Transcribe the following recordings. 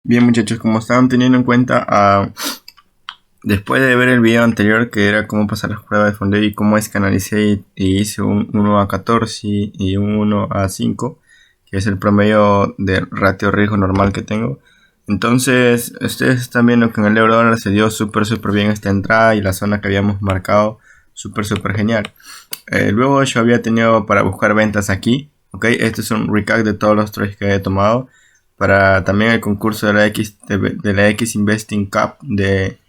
Bien muchachos, como estaban teniendo en cuenta, después de ver el video anterior que era cómo pasar las pruebas de fondeo y cómo es que analicé y hice un 1:14 y un 1:5, que es el promedio de ratio riesgo normal que tengo. Entonces ustedes están viendo que en el euro dólar se dio súper bien esta entrada y la zona que habíamos marcado súper genial. Luego yo había tenido para buscar ventas aquí, ok, este es un recap de todos los trades que he tomado para también el concurso de la X Investing Cup de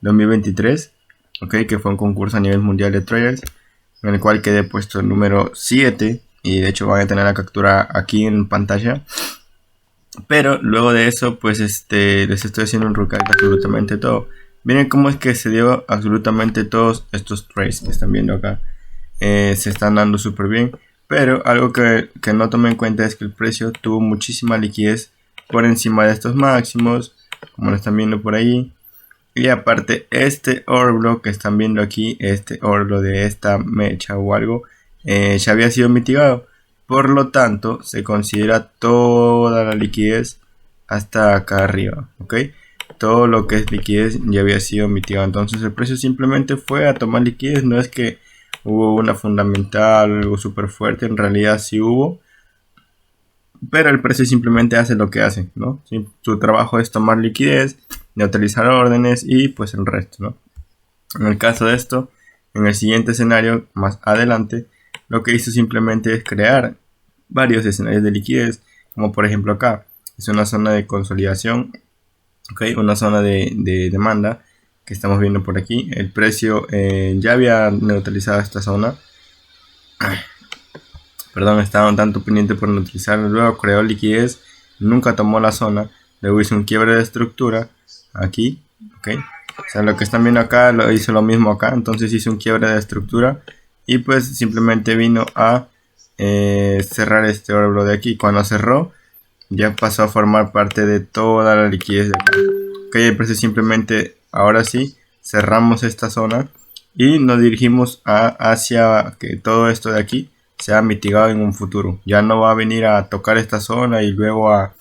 2023, ok, que fue un concurso a nivel mundial de traders en el cual quedé puesto el número 7 y de hecho van a tener la captura aquí en pantalla. Pero luego de eso pues les estoy haciendo un recap de absolutamente todo. Miren cómo es que se dio absolutamente todos estos trades que están viendo acá. Se están dando súper bien, pero algo que no tomé en cuenta es que el precio tuvo muchísima liquidez por encima de estos máximos, como lo están viendo por ahí. Y aparte este order que están viendo aquí, este order de esta mecha o algo, ya había sido mitigado, por lo tanto se considera toda la liquidez hasta acá arriba, ok, todo lo que es liquidez ya había sido mitigado. Entonces el precio simplemente fue a tomar liquidez, no es que hubo una fundamental, algo súper fuerte, en realidad sí hubo, pero el precio simplemente hace lo que hace, ¿no? Su trabajo es tomar liquidez, neutralizar órdenes y pues el resto, ¿no? En el caso de esto, en el siguiente escenario, más adelante, lo que hizo simplemente es crear varios escenarios de liquidez, como por ejemplo acá, es una zona de consolidación, ¿ok? Una zona de demanda que estamos viendo por aquí. El precio ya había neutralizado esta zona. Perdón, estaba un tanto pendiente por neutralizarlo. Luego creó liquidez, nunca tomó la zona. Luego hizo un quiebre de estructura aquí, ok. O sea, lo que están viendo acá lo hizo lo mismo acá. Entonces hizo un quiebre de estructura y pues simplemente vino a cerrar este oro de aquí. Cuando cerró, ya pasó a formar parte de toda la liquidez de acá. Ok, el precio simplemente, ahora sí, cerramos esta zona y nos dirigimos hacia que todo esto de aquí sea mitigado en un futuro. Ya no va a venir a tocar esta zona y luego a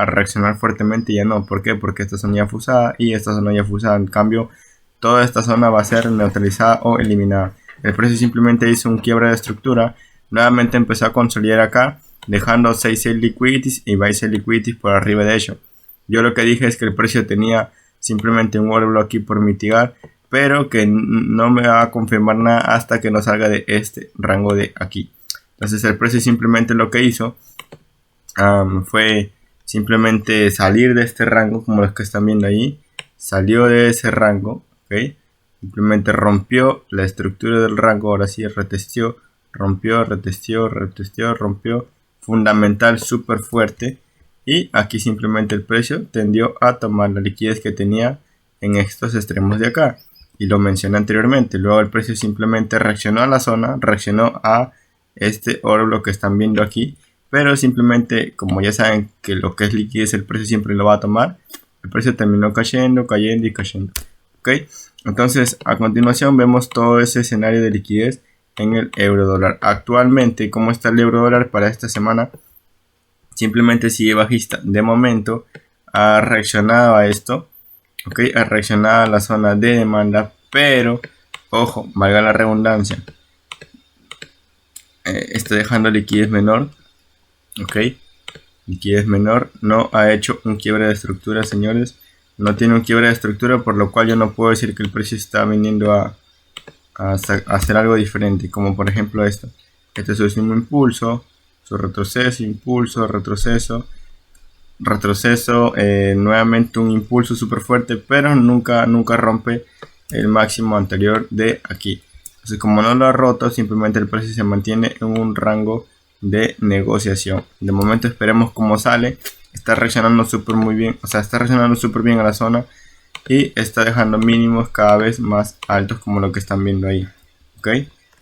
reaccionar fuertemente. Ya no. ¿Por qué? Porque esta zona ya fue usada y esta zona ya fue usada. En cambio, toda esta zona va a ser neutralizada o eliminada. El precio simplemente hizo un quiebre de estructura. Nuevamente empezó a consolidar acá, dejando 6 liquidities y buy liquidities por arriba de ello. Yo lo que dije es que el precio tenía simplemente un order block aquí por mitigar, pero que no me va a confirmar nada hasta que no salga de este rango de aquí. Entonces el precio simplemente lo que hizo fue simplemente salir de este rango, como los que están viendo ahí. Salió de ese rango, ¿ok? Simplemente rompió la estructura del rango, ahora sí retesteó, rompió, retesteó, rompió. Fundamental súper fuerte. Y aquí simplemente el precio tendió a tomar la liquidez que tenía en estos extremos de acá. Y lo mencioné anteriormente. Luego el precio simplemente reaccionó a la zona, reaccionó a este oro que están viendo aquí. Pero simplemente, como ya saben que lo que es liquidez el precio siempre lo va a tomar, el precio terminó cayendo, cayendo y cayendo. ¿Ok? Entonces a continuación vemos todo ese escenario de liquidez en el euro dólar. Actualmente, ¿cómo está el euro dólar para esta semana? Simplemente sigue bajista. De momento ha reaccionado a esto, ok, ha reaccionado a la zona de demanda, pero ojo, valga la redundancia, está dejando liquidez menor, ok, liquidez menor, no ha hecho un quiebre de estructura, señores, no tiene un quiebre de estructura, por lo cual yo no puedo decir que el precio está viniendo a hacer algo diferente, como por ejemplo esto. Este es su último impulso, su retroceso, impulso, retroceso, nuevamente un impulso súper fuerte, pero nunca rompe el máximo anterior de aquí. Entonces, como no lo ha roto, simplemente el precio se mantiene en un rango de negociación. De momento esperemos cómo sale. Está reaccionando súper muy bien, o sea, está reaccionando súper bien a la zona y está dejando mínimos cada vez más altos, como lo que están viendo ahí. Ok,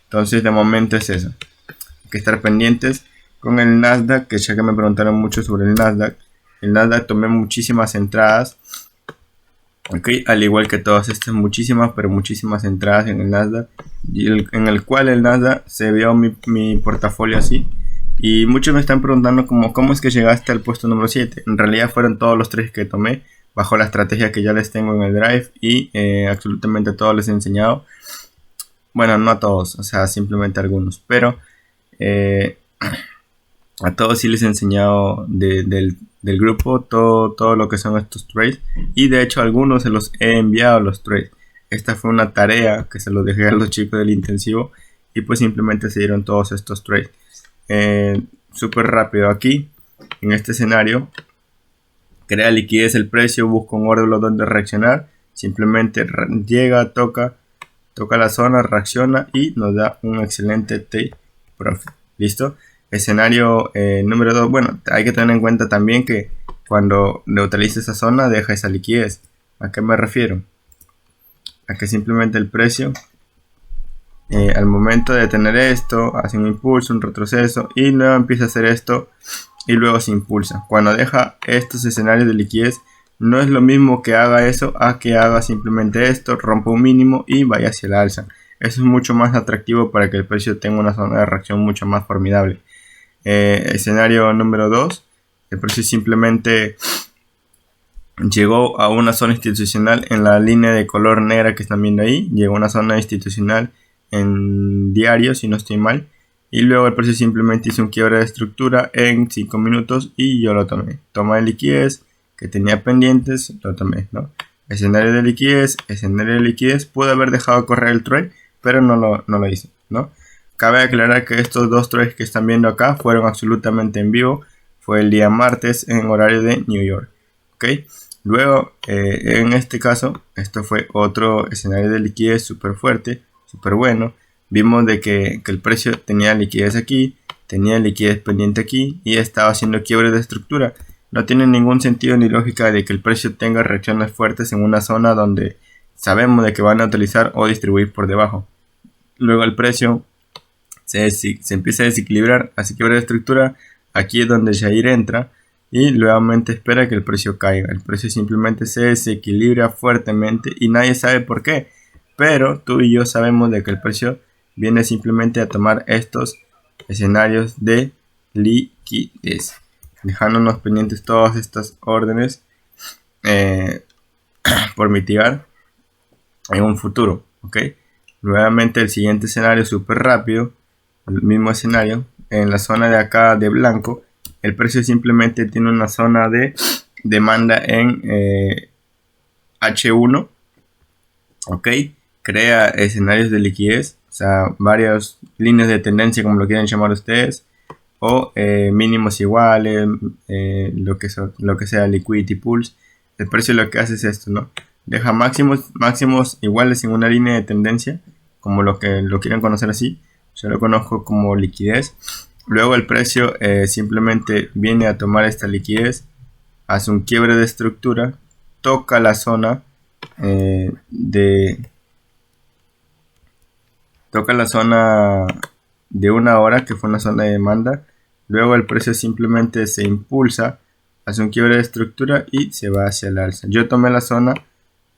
entonces de momento es eso. Hay que estar pendientes con el Nasdaq, que ya que me preguntaron mucho sobre el Nasdaq. El Nasdaq tomé muchísimas entradas Ok, al igual que todas estas muchísimas, pero muchísimas entradas en el Nasdaq, en el cual el Nasdaq se vio mi portafolio así. Y muchos me están preguntando cómo es que llegaste al puesto número 7. En realidad fueron todos los trades que tomé bajo la estrategia que ya les tengo en el Drive y absolutamente a todos les he enseñado. Bueno, no a todos, o sea, simplemente a algunos, pero a todos sí les he enseñado del grupo todo lo que son estos trades, y de hecho a algunos se los he enviado los trades. Esta fue una tarea que se los dejé a los chicos del intensivo y pues simplemente se dieron todos estos trades. Súper rápido aquí, en este escenario, crea liquidez el precio, busca un orden donde reaccionar, simplemente llega, toca la zona, reacciona y nos da un excelente take profit. ¿Listo? Escenario número 2. Bueno, hay que tener en cuenta también que cuando neutraliza esa zona deja esa liquidez. ¿A qué me refiero? A que simplemente el precio al momento de tener esto hace un impulso, un retroceso y luego empieza a hacer esto y luego se impulsa. Cuando deja estos escenarios de liquidez, no es lo mismo que haga eso a que haga simplemente esto, rompa un mínimo y vaya hacia el alza. Eso es mucho más atractivo para que el precio tenga una zona de reacción mucho más formidable. Escenario número 2, el precio simplemente llegó a una zona institucional en la línea de color negra que están viendo ahí. Llegó a una zona institucional en diario, si no estoy mal, y luego el precio simplemente hizo un quiebre de estructura en 5 minutos y yo lo tomé. Toma de liquidez que tenía pendientes, lo tomé, ¿no? Escenario de liquidez, pude haber dejado correr el trade, pero no lo hice, ¿no? Cabe aclarar que estos dos trades que están viendo acá fueron absolutamente en vivo. Fue el día martes en horario de New York, ¿ok? Luego, en este caso, esto fue otro escenario de liquidez súper fuerte, súper bueno. Vimos de que el precio tenía liquidez aquí, tenía liquidez pendiente aquí y estaba haciendo quiebre de estructura. No tiene ningún sentido ni lógica de que el precio tenga reacciones fuertes en una zona donde sabemos de que van a utilizar o distribuir por debajo. Luego el precio se empieza a desequilibrar, hace quiebre de estructura. Aquí es donde Jair entra y nuevamente espera que el precio caiga. El precio simplemente se desequilibra fuertemente y nadie sabe por qué. Pero tú y yo sabemos de que el precio viene simplemente a tomar estos escenarios de liquidez, dejándonos pendientes todas estas órdenes por mitigar en un futuro, ¿ok? Nuevamente el siguiente escenario súper rápido, el mismo escenario, en la zona de acá de blanco, el precio simplemente tiene una zona de demanda en H1, ¿ok? Crea escenarios de liquidez, o sea, varias líneas de tendencia como lo quieren llamar ustedes, o mínimos iguales, lo que sea liquidity pools. El precio lo que hace es esto, ¿no? Deja máximos iguales en una línea de tendencia, como lo que lo quieren conocer así. Yo lo conozco como liquidez. Luego el precio simplemente viene a tomar esta liquidez, hace un quiebre de estructura, toca la zona de una hora, que fue una zona de demanda. Luego el precio simplemente se impulsa, hace un quiebre de estructura y se va hacia el alza. Yo tomé la zona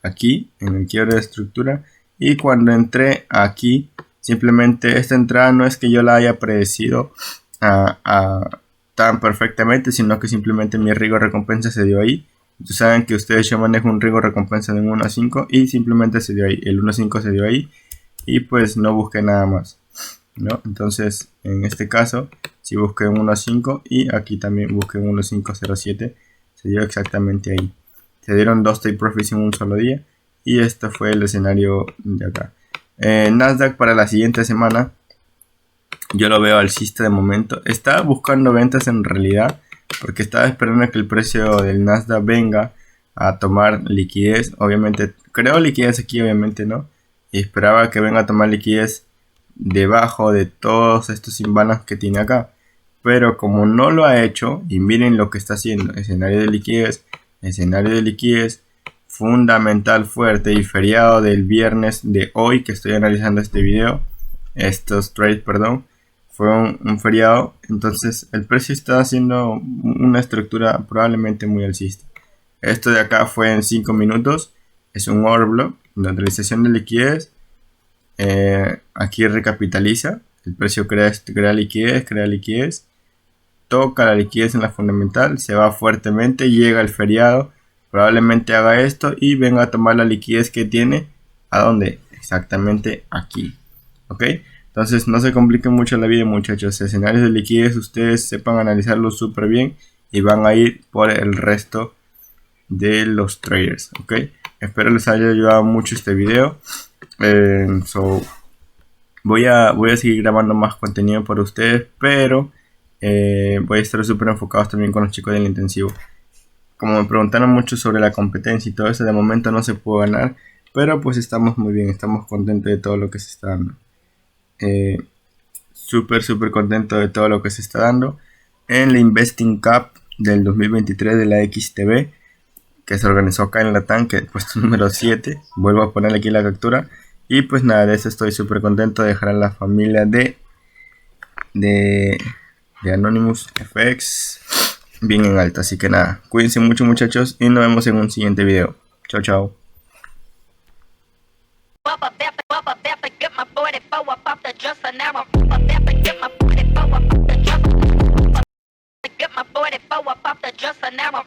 aquí en el quiebre de estructura y cuando entré aquí, simplemente esta entrada no es que yo la haya predecido tan perfectamente, sino que simplemente mi riesgo recompensa se dio ahí. Ustedes saben que yo manejo un riesgo recompensa de 1 a 5 y simplemente se dio ahí, el 1 a 5 se dio ahí y pues no busqué nada más, ¿no? Entonces en este caso si busqué un 1 a 5 y aquí también busqué un 1.507, se dio exactamente ahí. Se dieron 2 take profits en un solo día y este fue el escenario de acá. Nasdaq para la siguiente semana yo lo veo alcista de momento. Estaba buscando ventas en realidad porque estaba esperando a que el precio del Nasdaq venga a tomar liquidez. Obviamente creo liquidez aquí, obviamente no, y esperaba que venga a tomar liquidez debajo de todos estos imbalance que tiene acá, pero como no lo ha hecho, y miren lo que está haciendo, escenario de liquidez fundamental fuerte y feriado del viernes de hoy que estoy analizando este video, estos trades, perdón, fue un feriado. Entonces el precio está haciendo una estructura probablemente muy alcista. Esto de acá fue en 5 minutos es un order block, neutralización de liquidez. Aquí recapitaliza, el precio crea liquidez, toca la liquidez en la fundamental, se va fuertemente, llega el feriado, probablemente haga esto y venga a tomar la liquidez que tiene. ¿A dónde? Exactamente aquí. ¿Ok? Entonces no se compliquen mucho la vida, muchachos. Escenarios de liquidez, ustedes sepan analizarlos súper bien y van a ir por el resto de los traders. ¿Ok? Espero les haya ayudado mucho este video. Voy a seguir grabando más contenido para ustedes, pero voy a estar súper enfocados también con los chicos del intensivo. Como me preguntaron mucho sobre la competencia y todo eso, de momento no se puede ganar, pero pues estamos muy bien, estamos contentos de todo lo que se está dando. Súper contento de todo lo que se está dando en la Investing Cup del 2023 de la XTB, que se organizó acá en Latam, que puesto número 7. Vuelvo a poner aquí la captura. Y pues nada, de eso estoy súper contento de dejar a la familia de Anonymous FX bien en alto. Así que nada, cuídense mucho, muchachos, y nos vemos en un siguiente video. Chao, chao. Get my 44 up off the dresser now.